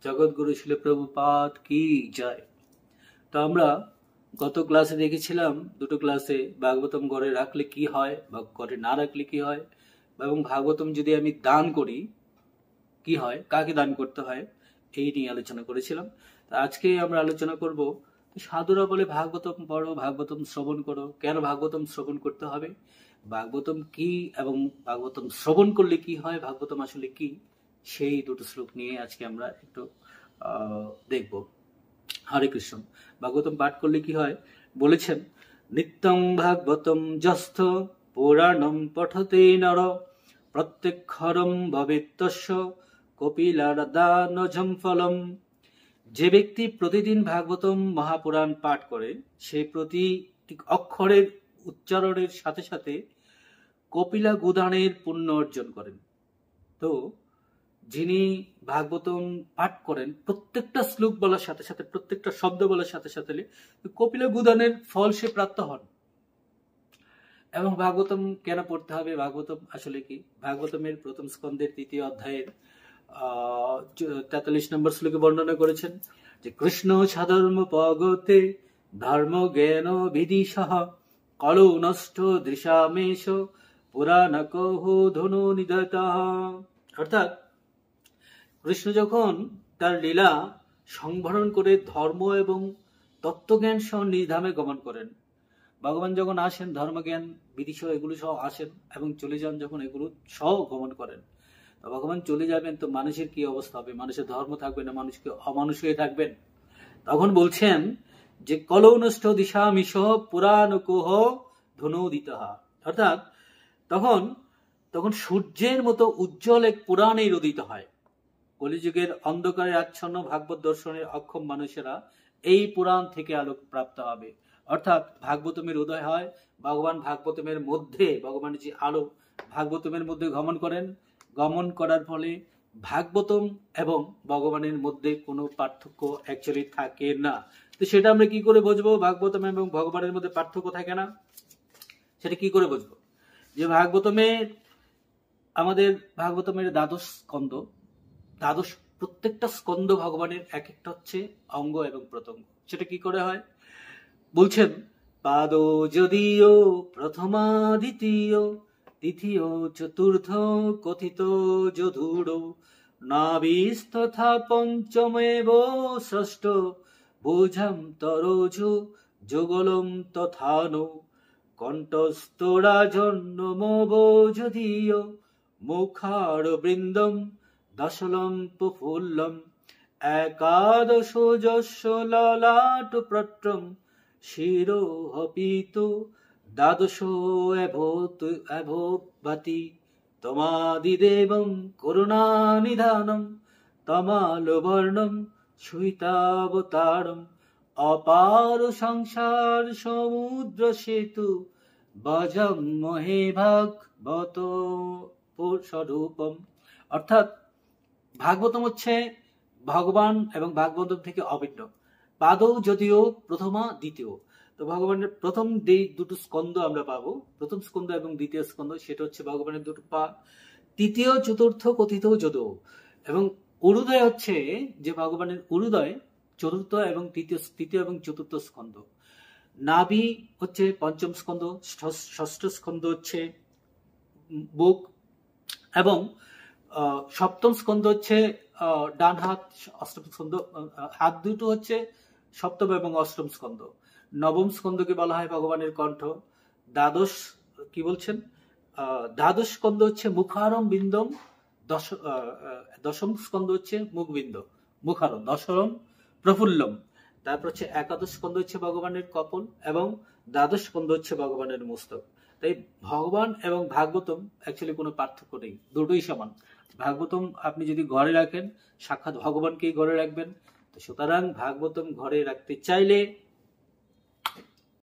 জগৎগুরু শিল প্রভুপাদ কি জয়। তো আমরা গত ক্লাসে দেখেছিলাম, দুটো ক্লাসে ভাগবতম ঘরে রাখলে কি হয় বা ঘরে না রাখলে কি হয়, এবং ভাগবতম যদি আমি দান করি কি হয়, কাকে দান করতে হয়, এই নিয়ে আলোচনা করেছিলাম। আজকে আমরা আলোচনা করব, সাধুরা বলে ভাগবতম পড়ো, ভাগবতম শ্রবণ করো। কেন ভাগবতম শ্রবণ করতে হবে, ভাগবতম কি, এবং ভাগবতম শ্রবণ করলে কি হয়, ভাগবতম আসলে কি, সেই দুটো শ্লোক নিয়ে আজকে আমরা একটু দেখব। হরে কৃষ্ণ। ভাগবতম পাঠ করলে কি হয় বলেছেন, নিত্যং ভাগবতম যস্থ পুরাণম পঠতে নর প্রত্যক্ষরম ভবেত্তস্য কপিলাদানজম ফলম। যে ব্যক্তি প্রতিদিন ভাগবতম মহাপুরাণ পাঠ করে, সে প্রতি অক্ষরের উচ্চারণের সাথে সাথে কপিলা গুদানের পুণ্য অর্জন করেন। তো যিনি ভাগবতম পাঠ করেন, প্রত্যেকটা শ্লোক বলার সাথে সাথে, প্রত্যেকটা শব্দ বলার সাথে সাথে কপিলা গুদানের ফল সে প্রাপ্ত হন। এবং ভাগবতম কেন পড়তে হবে, ভাগবতম আসলে কি, ভাগবতমের প্রথম স্কন্ধের 3য় অধ্যায়ের 43 নম্বর শ্লোকে বর্ণনা করেছেন যে কৃষ্ণ সাধর্ম পগতে ধর্ম জ্ঞান বিধি সহ কলো নষ্ট দৃশামেশ পুরাণ কহ ধনু নিদত। অর্থাৎ কৃষ্ণ যখন তার লীলা সংবরণ করে ধর্ম এবং তত্ত্বজ্ঞান সহ নিজ ধামে গমন করেন, ভগবান যখন আসেন ধর্মজ্ঞান বিধি সহ এগুলো সহ আসেন এবং চলে যান, যখন এগুলো সহ গমন করেন, ভগবান চলে যাবেন, তো মানুষের কি অবস্থা হবে, মানুষের ধর্ম থাকবে না, মানুষকে অমানুষ হয়ে থাকবেন। তখন বলছেন যে কলৌ নষ্ট দিশা মিশ পুরাণ কোহ ধনুদিতহা। অর্থাৎ তখন সূর্যের মতো উজ্জ্বল এক পুরাণের উদিত হয়। কলিযুগের অন্ধকারে আচ্ছন্ন ভাগবত দর্শনের অক্ষম মানুষেরা এই পুরাণ থেকে আলোক প্রাপ্ত হবে। অর্থাৎ ভাগবতমের উদয় হয়, ভগবান ভাগবতমের মধ্যে, ভগবানের যে আলো ভাগবতমের মধ্যে গমন করেন, গমন করার ফলে ভাগবতম এবং ভগবানের মধ্যে কোনো পার্থক্য অ্যাকচুয়ালি থাকে না। তো সেটা আমরা কি করে বুঝবো ভাগবতম এবং ভগবানের মধ্যে পার্থক্য থাকে না, সেটা কি করে বুঝবো? যে আমাদের ভাগবতমের দ্বাদশ স্কন্ধ, প্রত্যেকটা স্কন্ধ ভগবানের এক একটা হচ্ছে অঙ্গ এবং প্রত্যঙ্গ। সেটা কি করে হয় বলছেন, পাদ যদিও প্রথমা দ্বিতীয় তৃতীয় চতুর্থ কথিত যধুর নাবিস্তথা পঞ্চমেব ষষ্ঠ বোঝাম তরোজু যুগলম তথানো কণ্ঠস্থরা জন্মব যদিও মুখার বৃন্দম দশলম প্রফুল্লম একাদশ যশ ললাট প্রট্রম শিরোহপিত দ্বাদশ এভোভাতি তমাদিদেবম করুণানিধানম তমালবর্ণম সুহিতাবতারম অপার সংসার সমুদ্র সেতু বজম মহে ভাগবত স্বরূপম। অর্থাৎ ভাগবতম হচ্ছে ভগবান এবং ভাগবতম থেকে অভিন্ন। পাদৌ যদিও প্রথমা দ্বিতীয়, তো ভগবানের প্রথম দুটো স্কন্ধ আমরা পাবো, প্রথম স্কন্ধ এবং দ্বিতীয় স্কন্ধ, সেটা হচ্ছে ভগবানের দুটো পা। তৃতীয় চতুর্থ কথিত যদু, এবং অরুদয় হচ্ছে যে ভগবানের অরুদয়, চতুর্থ এবং তৃতীয় এবং চতুর্থ স্কন্ধ। নাভি হচ্ছে পঞ্চম স্কন্ধ, ষষ্ঠ স্কন্ধ হচ্ছে বুক, এবং সপ্তম স্কন্ধ হচ্ছে ডান হাত, অষ্টম স্কন্ধ হাত দুটো হচ্ছে সপ্তম এবং অষ্টম স্কন্ধ। নবম স্কন্ধকে বলা হয় ভগবানের কণ্ঠ। দ্বাদশ কি বলছেন, দ্বাদশ স্কন্ধ হচ্ছে মুখারম বিন্দম, দশম স্কন্ধ হচ্ছে মুখবিন্দ মুখারম, দশম প্রফুল্লম। তারপর হচ্ছে একাদশ স্কন্ধ হচ্ছে ভগবানের কপল, এবং দ্বাদশ স্কন্ধ হচ্ছে ভগবানের মস্তক। তাই ভগবান এবং ভাগবতম অ্যাকচুয়ালি কোনো পার্থক্য নেই, দুটোই সমান। ভাগবতম আপনি যদি ঘরে রাখেন, সাক্ষাৎ ভগবানকেই ঘরে রাখবেন। তো সুতরাং ভাগবতম ঘরে রাখতে চাইলে